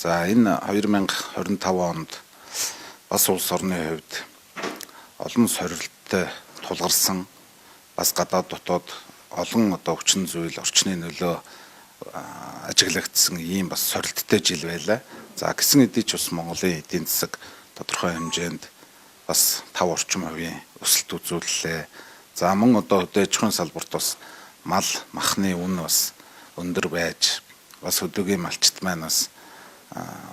За энэ 2025 онд бас улс орны хувьд олон сорилттой тулгарсан бас гадаад дотоод олон хүчин зүйл орчны нөлөө ажиглагдсан ийм бас сорилттой жил байлаа. За гисэн хэдий ч бас Монголын эдийн засаг тодорхой хэмжээнд бас 5% өсөлт үзүүллээ. За мөн хөдөө аж ахуйн салбарт бас мал махны үн бас өндөр байж бас хөдөөгийн малчт маань бас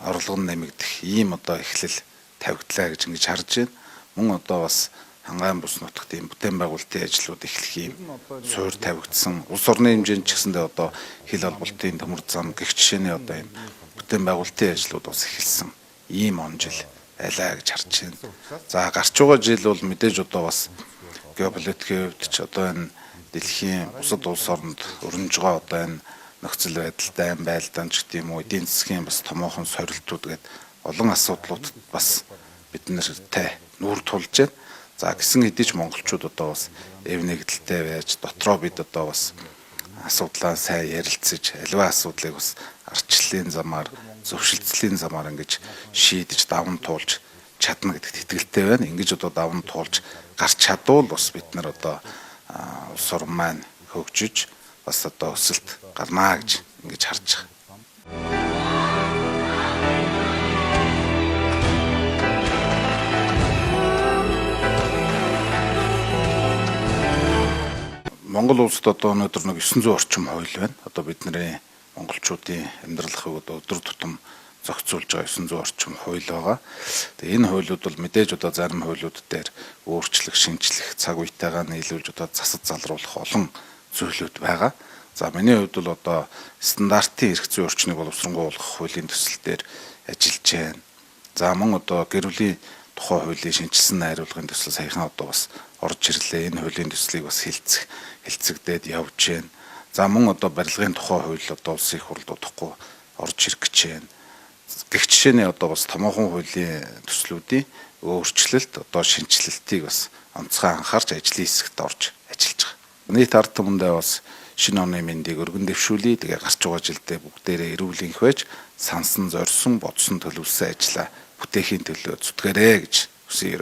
орлого нь нэмэгдэх ийм эхлэл тавигдлаа гэж ингэж харж байна. Мөн бас хангаан бус нутагт ийм бүтээн байгуулалтын ажлууд эхлэх ийм суурь тавигдсан. Улс орны хэмжээнд ч гэсэндээ хил холболтын төмөр зам гэх жишээний ийм бүтээн байгуулалтын ажлууд бас эхэлсэн. Ийм он жил байлаа гэж харж байна. За гарч байгаа жил бол мэдээж бас геополитикийн хувьд ч энэ дэлхийн бусад улс орнд өрнөж байгаа энэ нөхцөл байдалтай ам байлдаан ч гэдэм үү эдийн засгийн бас томоохон сорилтууд гээд олон асуудлуудад бас бид нартай нүүр тулж байна. За гисэн хэдий ч монголчууд бас эв нэгдэлтэй байж дотроо бид бас асуудлаа сайн ярилцаж аливаа асуудлыг бас арчлалын замаар зөвшөлтслийн замаар ингэж шийдэж даван туулж чадна гэдэгт итгэлтэй байна. Ингэж даван туулж гарч чадвал бас бид нар улс орн маань хөгжиж бас өсөлт гарнаа гэж ингэж харж байгаа. Монгол улсад өнөөдөр 900 орчим хууль байна. Бидний монголчуудын амьдралыг өдөр тутам зохицуулж байгаа 900 орчим хууль байгаа. Тэгээ энэ хуулиуд бол мэдээж зарим хуулиуд дээр өөрчлөх, шинжлэх, цаг үетэйгээ нийлүүлж засаж залруулах олон зүйлүүд байгаа. За миний хувьд бол стандартын эрх зүйн орчныг боловсронгуйлгах хуулийн төсөл дээр ажиллаж байна. За мөн гэр бүлийн тухай хуулийн шинжилсэн найруулгын төсөл саяхан бас орж ирлээ. Энэ хуулийн төслийг бас хэлцэгдээд явж байна. За мөн барилгын тухай хууль улсын их хурлд удахгүй орж ирэх гэж байна. Гэх жишээний бас томоохон хуулийн төслүүдийн өөрчлөлт шинжилэлтийг бас онцгой анхаарч ажлын хэсэгт орж ажиллаж байгаа. Нийт ард түмэндээ бас шинэ оны мэндийг өргөн дэвшүүлье. Тэгээ гарч байгаа жилдээ бүгдээрээ эрүүлэнх байж сансан зорьсон бодсон төлөвлөсөн ажлаа бүтээхийн төлөө зүтгэрэй гэж хүсье.